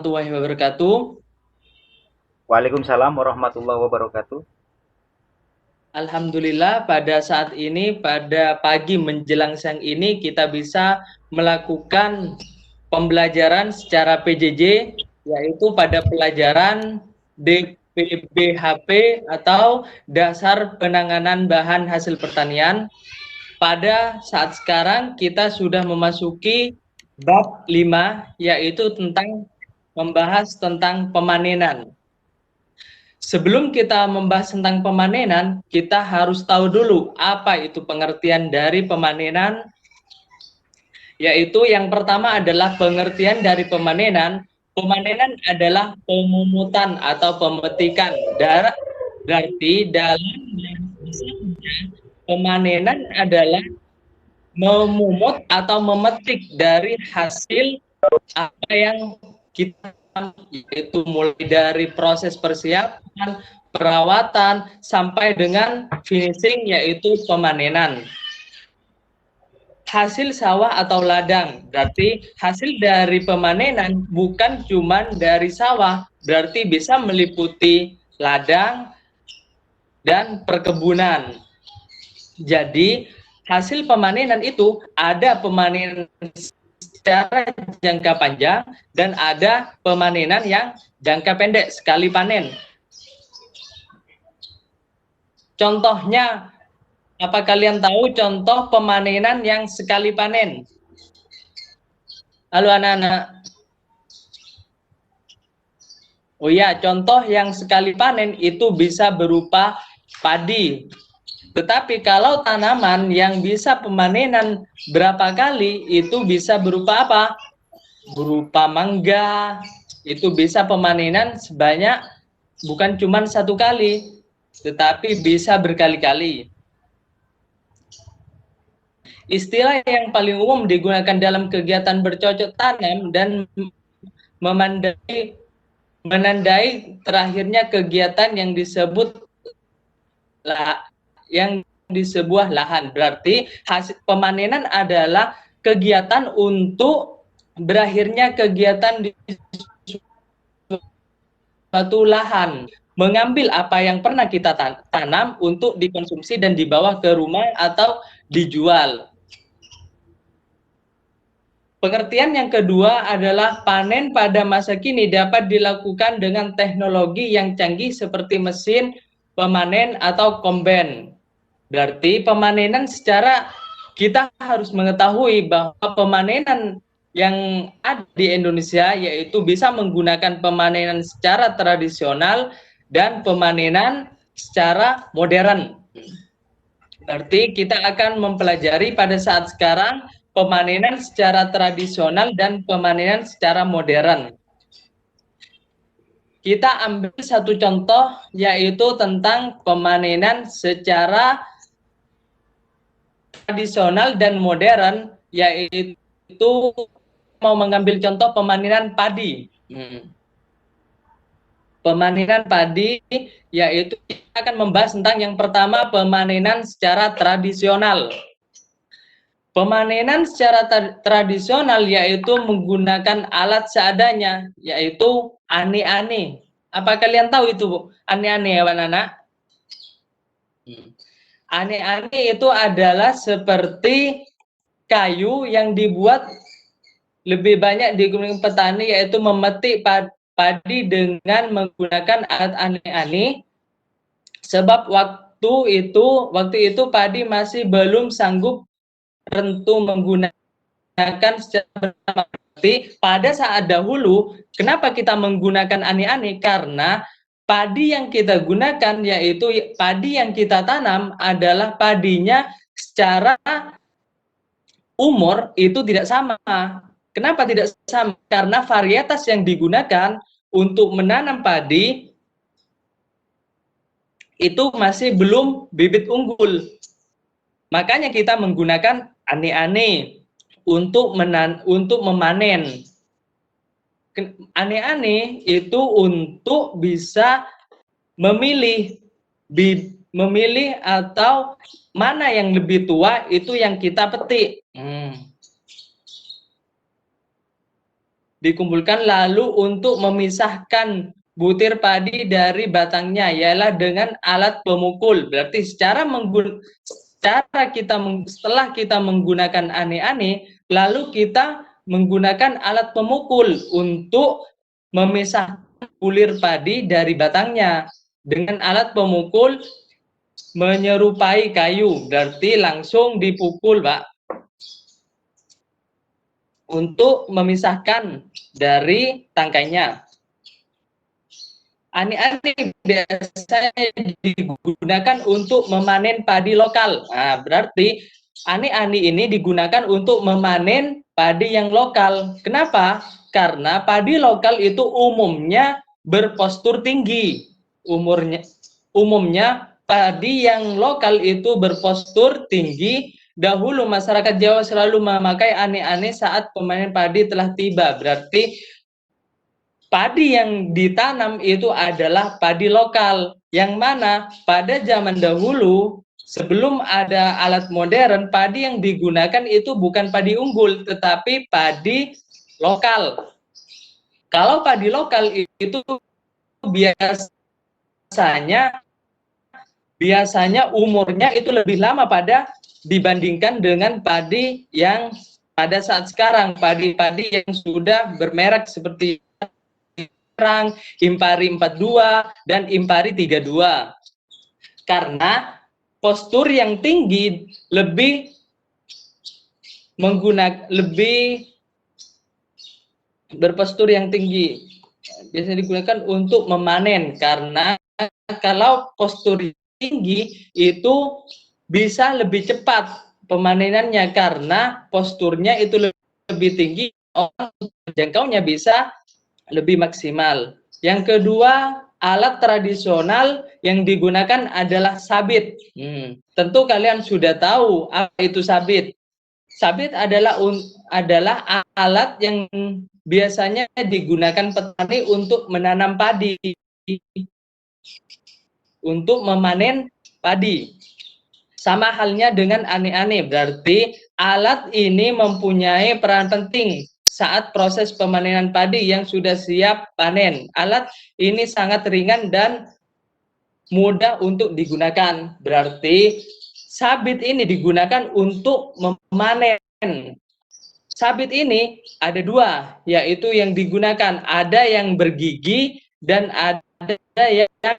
warahmatullahi wabarakatuh. Waalaikumsalam warahmatullahi wabarakatuh. Alhamdulillah pada saat ini, pada pagi menjelang siang ini kita bisa melakukan pembelajaran secara PJJ, yaitu pada pelajaran DPBHP atau Dasar Penanganan Bahan Hasil Pertanian. Pada saat sekarang kita sudah memasuki bab 5, yaitu tentang membahas tentang pemanenan. Sebelum kita membahas tentang pemanenan, kita harus tahu dulu apa itu pengertian dari pemanenan, yaitu yang pertama adalah pengertian dari pemanenan. Pemanenan adalah pemungutan atau pemetikan. Berarti dalam pemanenan adalah memungut atau memetik dari hasil apa yang kita, yaitu mulai dari proses persiapan, perawatan, sampai dengan finishing, yaitu pemanenan. Hasil sawah atau ladang, berarti hasil dari pemanenan bukan cuma dari sawah, berarti bisa meliputi ladang dan perkebunan. Jadi hasil pemanenan itu ada pemanenan secara jangka panjang dan ada pemanenan yang jangka pendek, sekali panen. Contohnya, apa kalian tahu contoh pemanenan yang sekali panen? Halo anak-anak. Oh ya, contoh yang sekali panen itu bisa berupa padi. Tetapi kalau tanaman yang bisa pemanenan berapa kali itu bisa berupa apa? Berupa mangga. Itu bisa pemanenan sebanyak bukan cuma satu kali, tetapi bisa berkali-kali. Istilah yang paling umum digunakan dalam kegiatan bercocok tanam dan menandai terakhirnya kegiatan yang disebut yang di sebuah lahan. Berarti hasil pemanenan adalah kegiatan untuk berakhirnya kegiatan di suatu lahan, mengambil apa yang pernah kita tanam untuk dikonsumsi dan dibawa ke rumah atau dijual. Pengertian yang kedua adalah panen pada masa kini dapat dilakukan dengan teknologi yang canggih seperti mesin pemanen atau kombain. Berarti pemanenan secara kita harus mengetahui bahwa pemanenan yang ada di Indonesia yaitu bisa menggunakan pemanenan secara tradisional dan pemanenan secara modern. Berarti kita akan mempelajari pada saat sekarang pemanenan secara tradisional dan pemanenan secara modern. Kita ambil satu contoh yaitu tentang pemanenan secara tradisional dan modern, yaitu mau mengambil contoh pemanenan padi. Pemanenan padi yaitu kita akan membahas tentang yang pertama pemanenan secara tradisional. Pemanenan secara tradisional yaitu menggunakan alat seadanya, yaitu ani-ani. Apa kalian tahu itu, Bu? Ani-ani ya, anak-anak? Ani-ani itu adalah seperti kayu yang dibuat lebih banyak digunakan petani, yaitu memetik padi dengan menggunakan alat ani-ani. Sebab waktu itu padi masih belum sanggup rentu menggunakan secara bersama. Pada saat dahulu, kenapa kita menggunakan ani-ani? Karena padi yang kita gunakan, yaitu padi yang kita tanam adalah padinya secara umur itu tidak sama. Kenapa tidak sama? Karena varietas yang digunakan untuk menanam padi itu masih belum bibit unggul. Makanya kita menggunakan ani-ani untuk memanen. Ani-ani itu untuk bisa memilih atau mana yang lebih tua itu yang kita petik. dikumpulkan lalu untuk memisahkan butir padi dari batangnya ialah dengan alat pemukul. Berarti setelah kita menggunakan ane-ane, lalu kita menggunakan alat pemukul untuk memisahkan bulir padi dari batangnya. Dengan alat pemukul menyerupai kayu, berarti langsung dipukul, Pak, untuk memisahkan dari tangkainya. Ani-ani biasanya digunakan untuk memanen padi lokal. Nah, berarti ani-ani ini digunakan untuk memanen padi yang lokal. Kenapa? Karena padi lokal itu umumnya berpostur tinggi. Umumnya padi yang lokal itu berpostur tinggi. Dahulu masyarakat Jawa selalu memakai ani-ani saat pemanen padi telah tiba. Berarti padi yang ditanam itu adalah padi lokal, yang mana pada zaman dahulu sebelum ada alat modern, padi yang digunakan itu bukan padi unggul, tetapi padi lokal. Kalau padi lokal itu biasanya umurnya itu lebih lama dibandingkan dengan padi yang pada saat sekarang, padi-padi yang sudah bermerek seperti Impari 42 dan Impari 32. Karena postur yang tinggi lebih berpostur yang tinggi biasanya digunakan untuk memanen, karena kalau postur tinggi itu bisa lebih cepat pemanenannya karena posturnya itu lebih tinggi, orang jangkaunya bisa lebih maksimal. Yang kedua, alat tradisional yang digunakan adalah sabit. Tentu kalian sudah tahu apa itu sabit. Sabit adalah alat yang biasanya digunakan petani untuk menanam padi, untuk memanen padi. Sama halnya dengan ane-ane, berarti alat ini mempunyai peran penting saat proses pemanenan padi yang sudah siap panen. Alat ini sangat ringan dan mudah untuk digunakan. Berarti sabit ini digunakan untuk memanen. Sabit ini ada dua, yaitu yang digunakan ada yang bergigi dan ada yang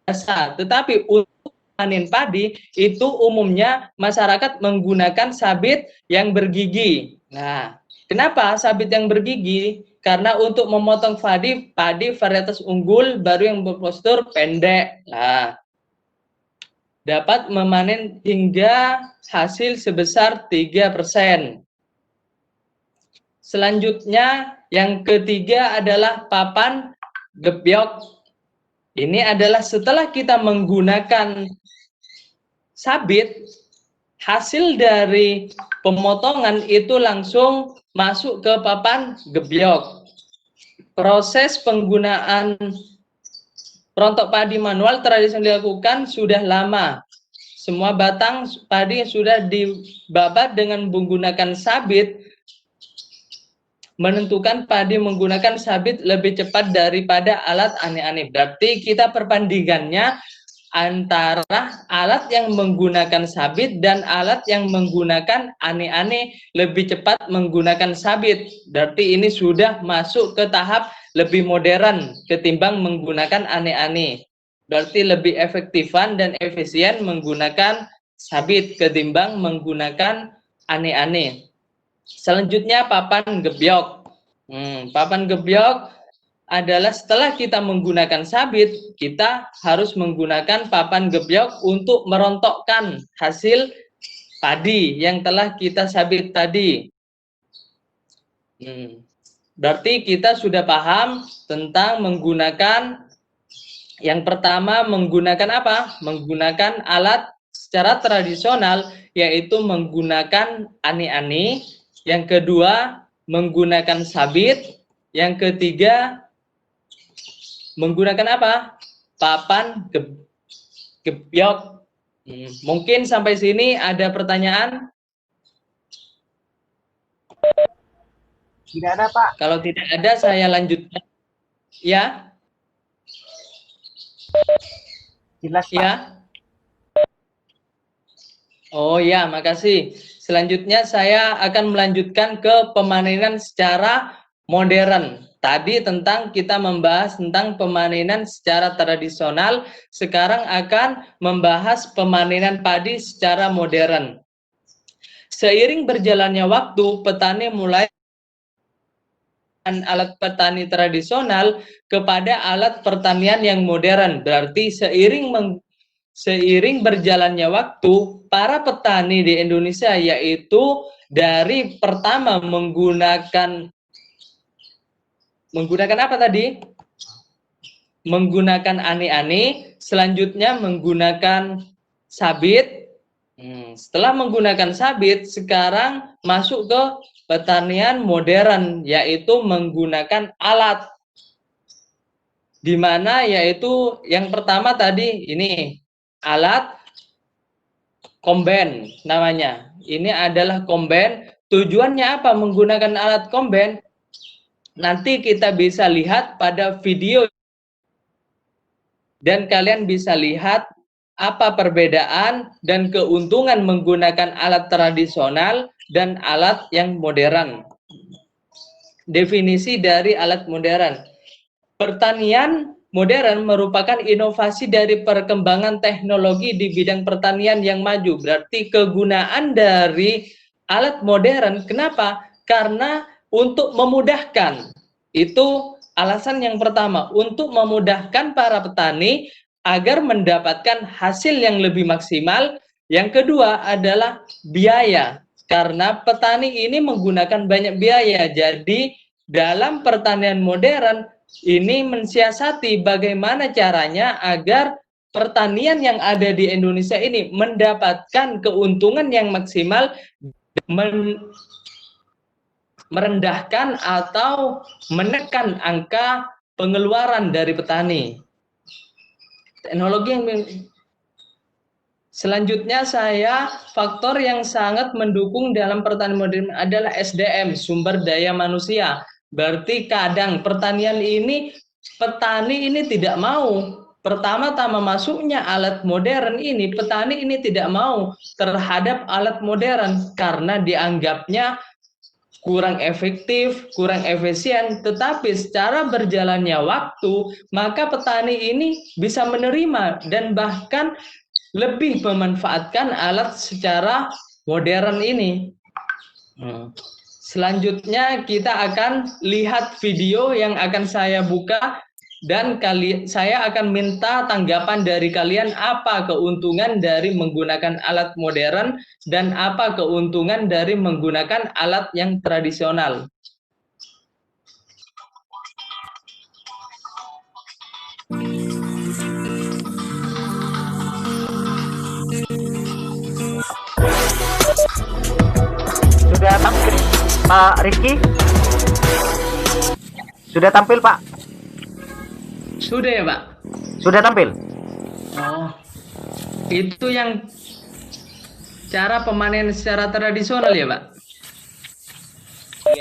biasa. Tetapi untuk panen padi itu umumnya masyarakat menggunakan sabit yang bergigi. Nah, kenapa sabit yang bergigi? Karena untuk memotong padi varietas unggul baru yang berpostur pendek. Nah, dapat memanen hingga hasil sebesar 3%. Selanjutnya yang ketiga adalah papan gebyok. Ini adalah setelah kita menggunakan sabit, hasil dari pemotongan itu langsung masuk ke papan gebyok. Proses penggunaan perontok padi manual tradisional dilakukan sudah lama. Semua batang padi sudah dibabat dengan menggunakan sabit. Menentukan padi menggunakan sabit lebih cepat daripada alat ane-ane. Berarti kita perbandingannya antara alat yang menggunakan sabit dan alat yang menggunakan ane-ane, lebih cepat menggunakan sabit. Berarti ini sudah masuk ke tahap lebih modern ketimbang menggunakan ane-ane. Berarti lebih efektifan dan efisien menggunakan sabit ketimbang menggunakan ane-ane. Selanjutnya papan gebyok. Papan gebyok adalah setelah kita menggunakan sabit, kita harus menggunakan papan gebyok untuk merontokkan hasil padi yang telah kita sabit tadi. Berarti kita sudah paham tentang menggunakan, yang pertama menggunakan apa? Menggunakan alat secara tradisional, yaitu menggunakan ane-ane. Yang kedua, menggunakan sabit. Yang ketiga, menggunakan apa? Papan gebyok. Mungkin sampai sini ada pertanyaan? Tidak ada, Pak. Kalau tidak ada, saya lanjutkan. Ya, Jelas, Pak. ya. Oh ya, makasih. Selanjutnya saya akan melanjutkan ke pemanenan secara modern. Tadi tentang kita membahas tentang pemanenan secara tradisional, sekarang akan membahas pemanenan padi secara modern. Seiring berjalannya waktu, petani mulai alat petani tradisional kepada alat pertanian yang modern. Berarti seiring berjalannya waktu, para petani di Indonesia yaitu dari pertama menggunakan apa tadi? Menggunakan ani-ani, selanjutnya menggunakan sabit. Setelah menggunakan sabit, sekarang masuk ke pertanian modern, yaitu menggunakan alat. Di mana yaitu yang pertama tadi ini alat komben namanya. Ini adalah komben. Tujuannya apa menggunakan alat komben? Nanti kita bisa lihat pada video dan kalian bisa lihat apa perbedaan dan keuntungan menggunakan alat tradisional dan alat yang modern. Definisi dari alat modern. Pertanian modern merupakan inovasi dari perkembangan teknologi di bidang pertanian yang maju. Berarti kegunaan dari alat modern, kenapa? Karena untuk memudahkan. Itu alasan yang pertama, untuk memudahkan para petani agar mendapatkan hasil yang lebih maksimal. Yang kedua adalah biaya. Karena petani ini menggunakan banyak biaya. Jadi dalam pertanian modern ini mensiasati bagaimana caranya agar pertanian yang ada di Indonesia ini mendapatkan keuntungan yang maksimal, merendahkan atau menekan angka pengeluaran dari petani. Teknologi yang selanjutnya faktor yang sangat mendukung dalam pertanian modern adalah SDM, sumber daya manusia. Berarti kadang pertanian ini, petani ini tidak mau. Pertama-tama masuknya alat modern ini, petani ini tidak mau terhadap alat modern karena dianggapnya kurang efektif, kurang efisien, tetapi secara berjalannya waktu, maka petani ini bisa menerima dan bahkan lebih memanfaatkan alat secara modern ini. Selanjutnya kita akan lihat video yang akan saya buka dan saya akan minta tanggapan dari kalian apa keuntungan dari menggunakan alat modern dan apa keuntungan dari menggunakan alat yang tradisional. Sudah tampil, Pak Rizky? Sudah tampil, Pak? Sudah ya, Pak? Sudah tampil? Oh, itu yang cara pemanen secara tradisional ya, Pak?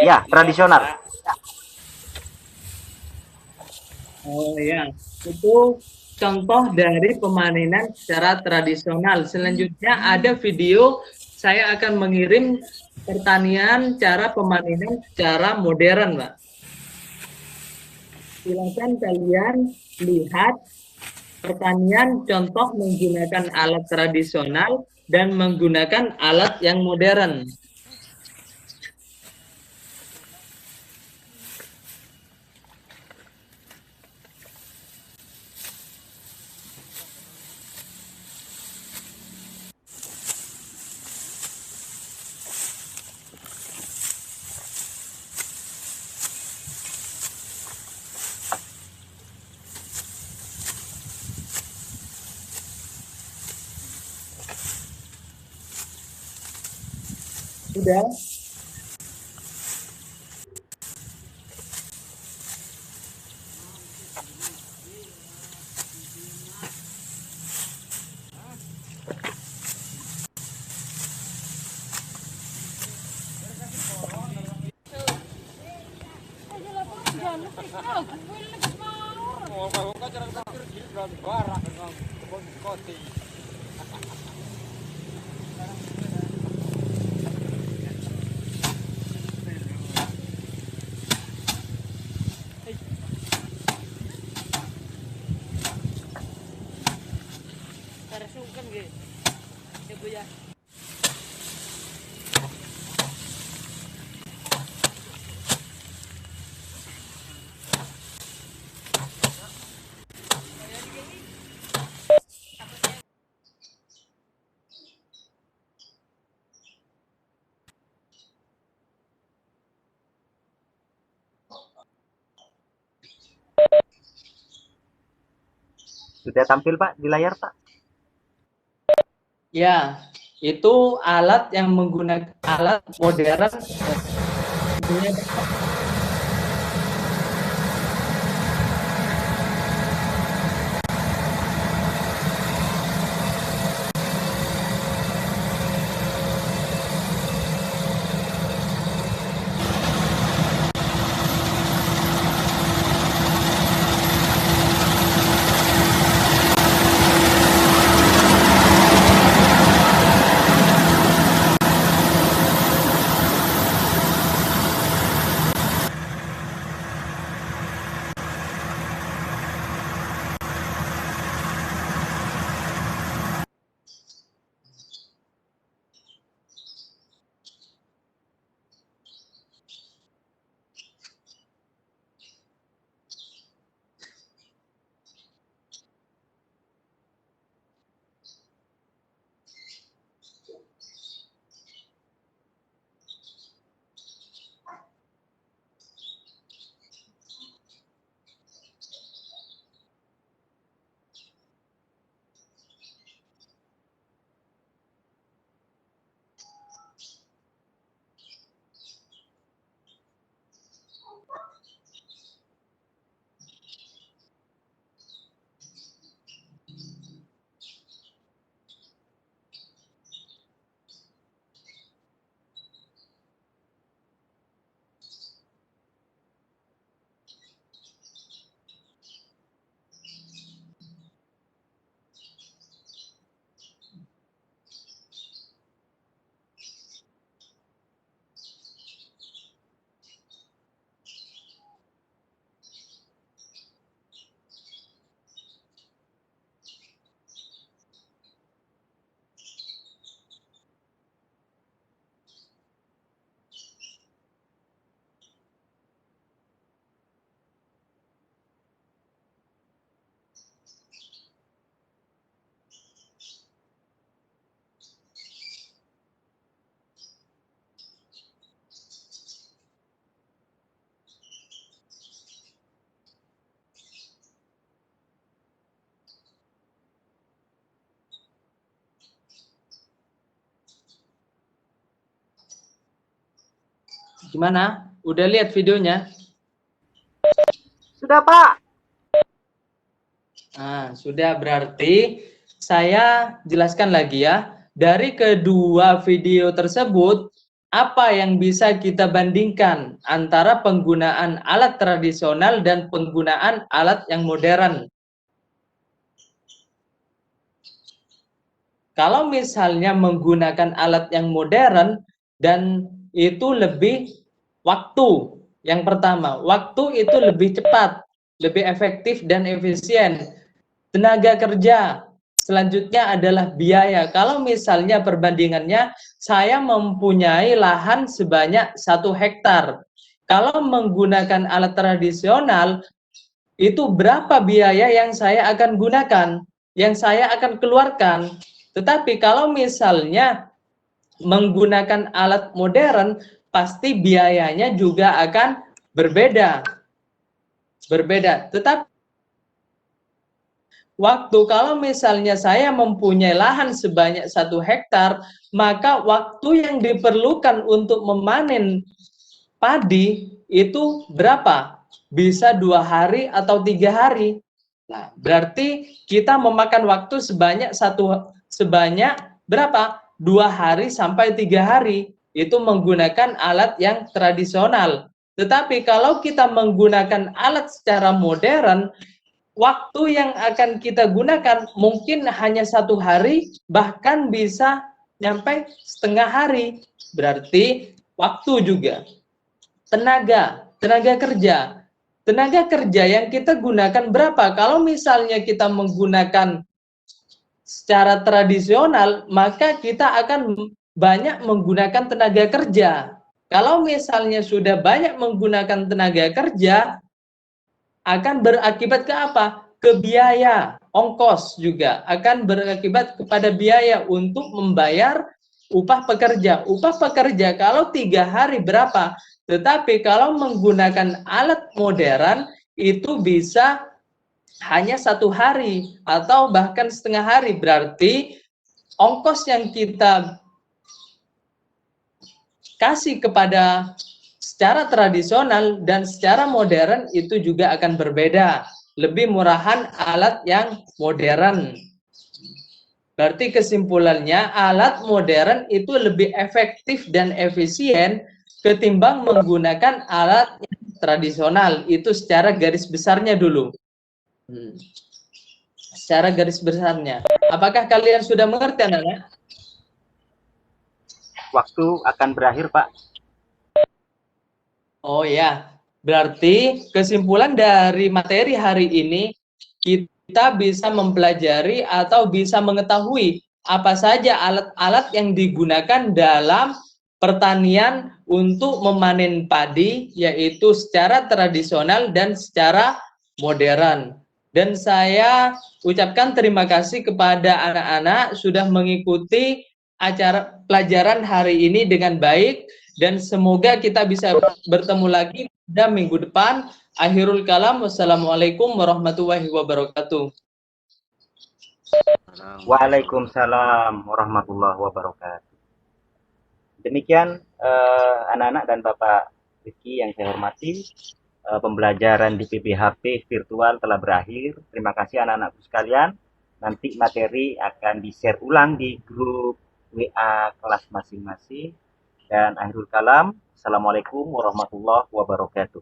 Ya, tradisional. Oh ya, itu contoh dari pemanenan secara tradisional. Selanjutnya ada video, saya akan mengirim pertanian cara pemanenan secara modern, Pak. Silakan kalian lihat pertanian contoh menggunakan alat tradisional dan menggunakan alat yang modern. Sudah? Sudah tampil Pak di layar Pak. Ya, itu alat yang menggunakan alat modern. Gimana? Udah lihat videonya? Sudah Pak. Nah, sudah, berarti saya jelaskan lagi ya. Dari kedua video tersebut, apa yang bisa kita bandingkan antara penggunaan alat tradisional dan penggunaan alat yang modern? Kalau misalnya menggunakan alat yang modern dan itu lebih waktu. Yang pertama, waktu itu lebih cepat, lebih efektif dan efisien. Tenaga kerja, selanjutnya adalah biaya. Kalau misalnya perbandingannya, saya mempunyai lahan sebanyak 1 hektar. Kalau menggunakan alat tradisional, itu berapa biaya yang saya akan gunakan, yang saya akan keluarkan. Tetapi kalau misalnya menggunakan alat modern, pasti biayanya juga akan berbeda. Tetapi kalau misalnya saya mempunyai lahan sebanyak 1 hektar, maka waktu yang diperlukan untuk memanen padi itu berapa? Bisa 2 hari atau 3 hari. Nah, berarti kita memakan waktu sebanyak berapa? 2 hari sampai 3 hari. Itu menggunakan alat yang tradisional. Tetapi kalau kita menggunakan alat secara modern, waktu yang akan kita gunakan mungkin hanya 1 hari, bahkan bisa sampai setengah hari. Berarti waktu juga. Tenaga kerja. Tenaga kerja yang kita gunakan berapa? Kalau misalnya kita menggunakan secara tradisional, maka kita akan banyak menggunakan tenaga kerja. Kalau misalnya sudah banyak menggunakan tenaga kerja, akan berakibat ke apa? Ke biaya, ongkos juga akan berakibat kepada biaya untuk membayar upah pekerja. Upah pekerja kalau 3 hari berapa? Tetapi kalau menggunakan alat modern itu bisa hanya 1 hari atau bahkan setengah hari. Berarti ongkos yang kita kasih kepada secara tradisional dan secara modern itu juga akan berbeda. Lebih murahan alat yang modern. Berarti kesimpulannya alat modern itu lebih efektif dan efisien ketimbang menggunakan alat yang tradisional. Itu secara garis besarnya dulu. Secara garis besarnya. Apakah kalian sudah mengerti, anak-anak? Waktu akan berakhir, Pak. Oh ya, berarti kesimpulan dari materi hari ini, kita bisa mempelajari atau bisa mengetahui apa saja alat-alat yang digunakan dalam pertanian untuk memanen padi, yaitu secara tradisional dan secara modern. Dan saya ucapkan terima kasih kepada anak-anak sudah mengikuti acara pelajaran hari ini dengan baik. Dan semoga kita bisa bertemu lagi pada minggu depan. Akhirul kalam, wassalamualaikum warahmatullahi wabarakatuh. Waalaikumsalam warahmatullahi wabarakatuh. Demikian anak-anak dan Bapak Rizky yang saya hormati, pembelajaran di PPHP virtual telah berakhir. Terima kasih anak-anakku sekalian. Nanti materi akan di-share ulang di grup WA kelas masing-masing. Dan akhirul kalam, assalamualaikum warahmatullahi wabarakatuh.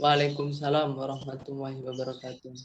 Waalaikumsalam warahmatullahi wabarakatuh.